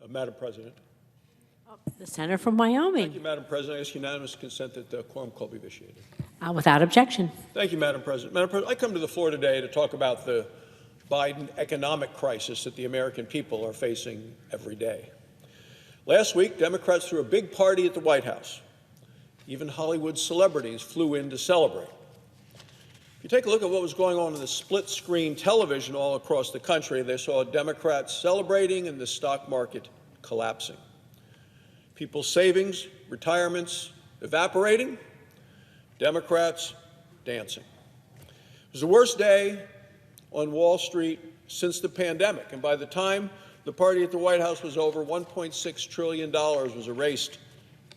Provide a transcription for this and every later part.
Madam President. The senator from Wyoming. Thank you, Madam President. I ask unanimous consent that the quorum call be vitiated. Without objection. Thank you, Madam President. Madam President, I come to the floor today to talk about the Biden economic crisis that the American people are facing every day. Last week, Democrats threw a big party at the White House. Even Hollywood celebrities flew in to celebrate. If you take a look at what was going on in the split-screen television all across the country, they saw Democrats celebrating and the stock market collapsing. People's savings, retirements evaporating, Democrats dancing. It was the worst day on Wall Street since the pandemic, and by the time the party at the White House was over, $1.6 trillion was erased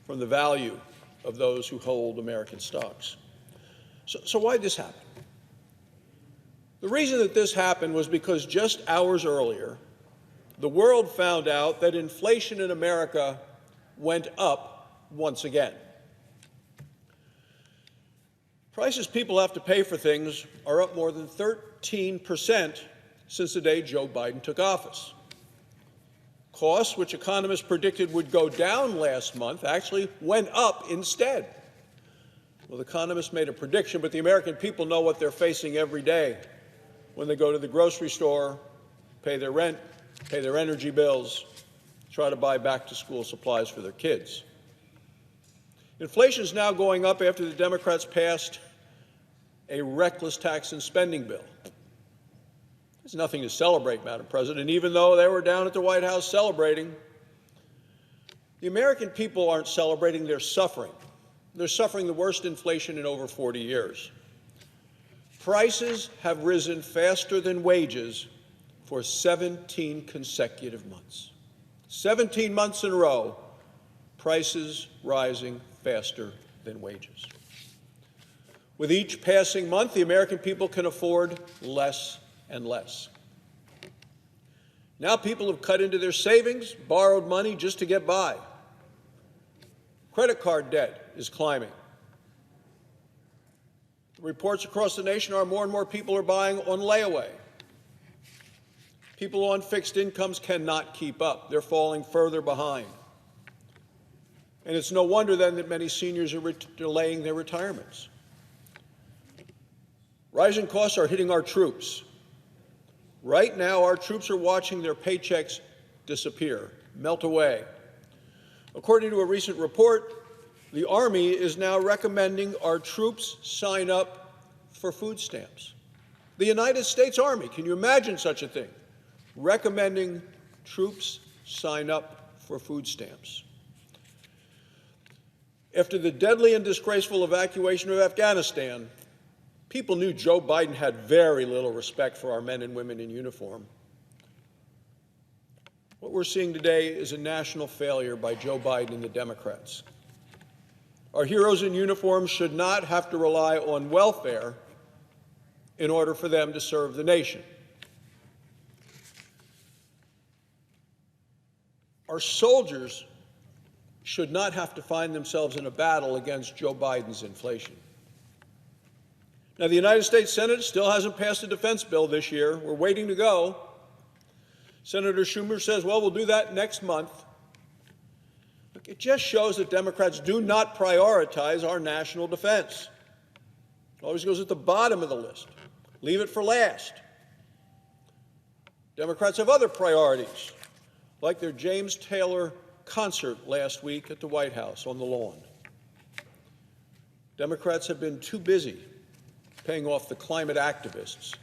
from the value of those who hold American stocks. So why did this happen? The reason that this happened was because just hours earlier, the world found out that inflation in America went up once again. Prices people have to pay for things are up more than 13% since the day Joe Biden took office. Costs, which economists predicted would go down last month, actually went up instead. Well, the economists made a prediction, but the American people know what they're facing every day when they go to the grocery store, pay their rent, pay their energy bills, try to buy back-to-school supplies for their kids. Inflation is now going up after the Democrats passed a reckless tax and spending bill. There's nothing to celebrate, Madam President, even though they were down at the White House celebrating. The American people aren't celebrating, they're suffering. They're suffering the worst inflation in over 40 years. Prices have risen faster than wages for 17 consecutive months. 17 months in a row, prices rising faster than wages. With each passing month, the American people can afford less and less. Now people have cut into their savings, borrowed money just to get by. Credit card debt is climbing. The reports across the nation are more and more people are buying on layaway. People on fixed incomes cannot keep up. They're falling further behind. And it's no wonder then that many seniors are delaying their retirements. Rising costs are hitting our troops. Right now, our troops are watching their paychecks disappear, melt away. According to a recent report, the Army is now recommending our troops sign up for food stamps. The United States Army, can you imagine such a thing? Recommending troops sign up for food stamps. After the deadly and disgraceful evacuation of Afghanistan, people knew Joe Biden had very little respect for our men and women in uniform. What we're seeing today is a national failure by Joe Biden and the Democrats. Our heroes in uniform should not have to rely on welfare in order for them to serve the nation. Our soldiers should not have to find themselves in a battle against Joe Biden's inflation. Now, the United States Senate still hasn't passed a defense bill this year. We're waiting to go. Senator Schumer says, well, we'll do that next month. Look, it just shows that Democrats do not prioritize our national defense. It always goes at the bottom of the list. Leave it for last. Democrats have other priorities, like their James Taylor concert last week at the White House on the lawn. Democrats have been too busy paying off the climate activists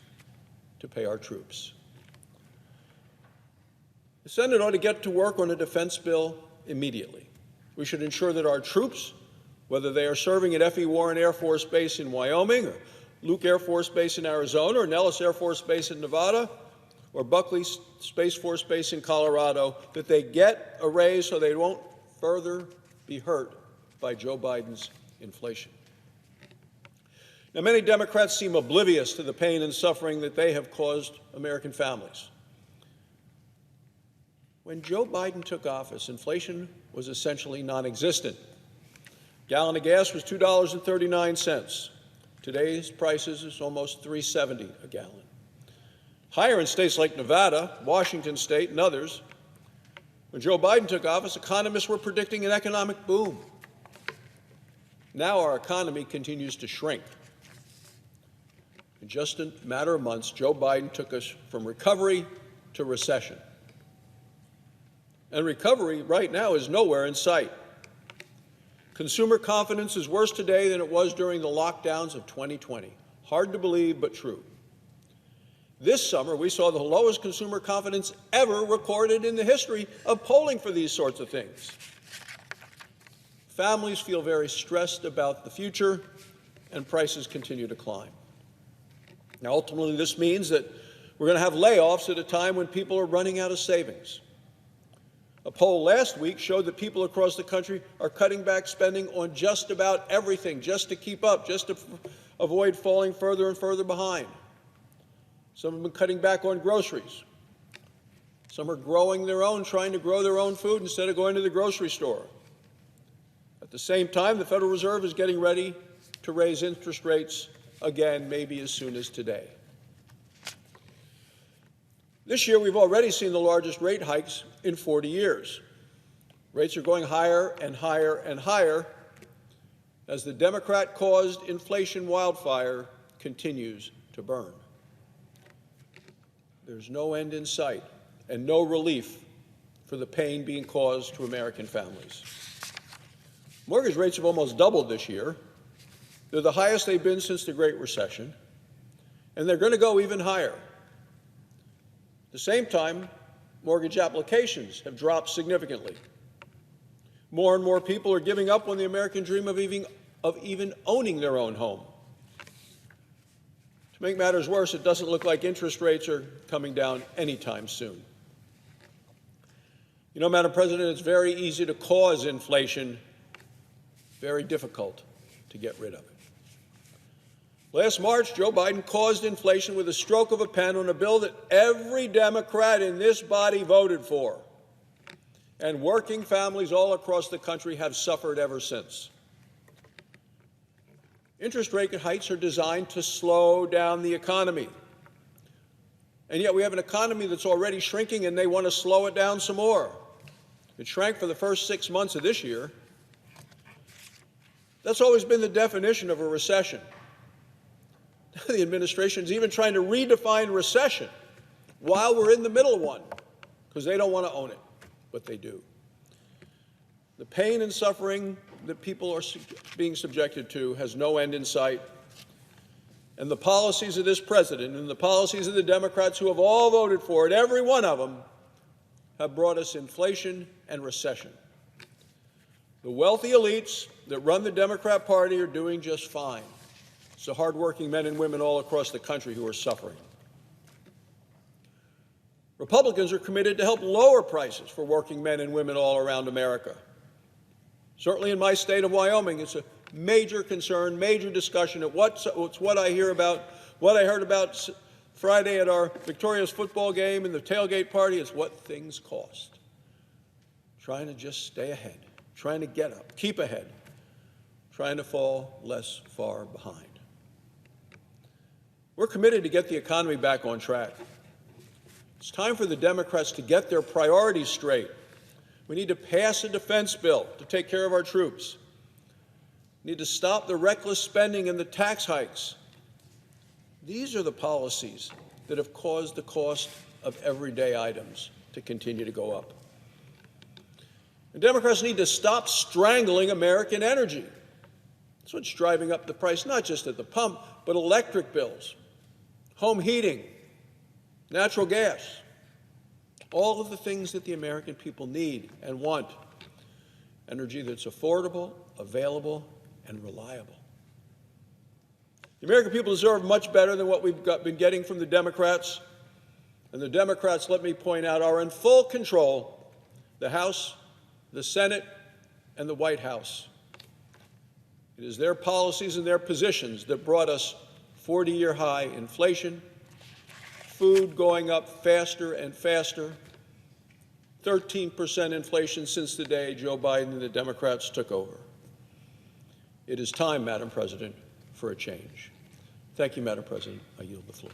to pay our troops. The Senate ought to get to work on a defense bill immediately. We should ensure that our troops, whether they are serving at F.E. Warren Air Force Base in Wyoming, or Luke Air Force Base in Arizona, or Nellis Air Force Base in Nevada, or Buckley Space Force Base in Colorado, that they get a raise so they won't further be hurt by Joe Biden's inflation. Now, many Democrats seem oblivious to the pain and suffering that they have caused American families. When Joe Biden took office, inflation was essentially non-existent. A gallon of gas was $2.39. Today's prices is almost $3.70 a gallon. Higher in states like Nevada, Washington State, and others, When Joe Biden took office, economists were predicting an economic boom. Now our economy continues to shrink. In just a matter of months, Joe Biden took us from recovery to recession. And recovery right now is nowhere in sight. Consumer confidence is worse today than it was during the lockdowns of 2020. Hard to believe, but true. This summer, we saw the lowest consumer confidence ever recorded in the history of polling for these sorts of things. Families feel very stressed about the future, and prices continue to climb. Now, ultimately, this means that we're going to have layoffs at a time when people are running out of savings. A poll last week showed that people across the country are cutting back spending on just about everything, just to keep up, just to avoid falling further and further behind. Some have been cutting back on groceries. Some are growing their own, trying to grow their own food instead of going to the grocery store. At the same time, the Federal Reserve is getting ready to raise interest rates again, maybe as soon as today. This year, we've already seen the largest rate hikes in 40 years. Rates are going higher and higher and higher as the Democrat-caused inflation wildfire continues to burn. There's no end in sight and no relief for the pain being caused to American families. Mortgage rates have almost doubled this year. They're the highest they've been since the Great Recession, and they're going to go even higher. At the same time, mortgage applications have dropped significantly. More and more people are giving up on the American dream of even owning their own home. To make matters worse, it doesn't look like interest rates are coming down anytime soon. You know, Madam President, it's very easy to cause inflation, very difficult to get rid of it. Last March, Joe Biden caused inflation with a stroke of a pen on a bill that every Democrat in this body voted for, and working families all across the country have suffered ever since. Interest rate hikes are designed to slow down the economy, and yet we have an economy that's already shrinking, and they want to slow it down some more. It shrank for the first 6 months of this year. That's always been the definition of a recession. The administration is even trying to redefine recession while we're in the middle of one, because they don't want to own it, but they do. The pain and suffering that people are being subjected to has no end in sight, and the policies of this president and the policies of the Democrats who have all voted for it, every one of them, have brought us inflation and recession. The wealthy elites that run the Democrat Party are doing just fine. It's the hardworking men and women all across the country who are suffering. Republicans are committed to help lower prices for working men and women all around America. Certainly in my state of Wyoming, it's a major concern, major discussion. It's what I heard about Friday at our victorious football game and the tailgate party. It's what things cost. Trying to just stay ahead, trying to get up, keep ahead, trying to fall less far behind. We're committed to get the economy back on track. It's time for the Democrats to get their priorities straight. We need to pass a defense bill to take care of our troops. We need to stop the reckless spending and the tax hikes. These are the policies that have caused the cost of everyday items to continue to go up. And Democrats need to stop strangling American energy. That's what's driving up the price, not just at the pump, but electric bills, home heating, natural gas, all of the things that the American people need and want. Energy that's affordable, available, and reliable. The American people deserve much better than what we've been getting from the Democrats. And the Democrats, let me point out, are in full control, the House, the Senate, and the White House. It is their policies and their positions that brought us 40-year high inflation, food going up faster and faster, 13% inflation since the day Joe Biden and the Democrats took over. It is time, Madam President, for a change. Thank you, Madam President. I yield the floor.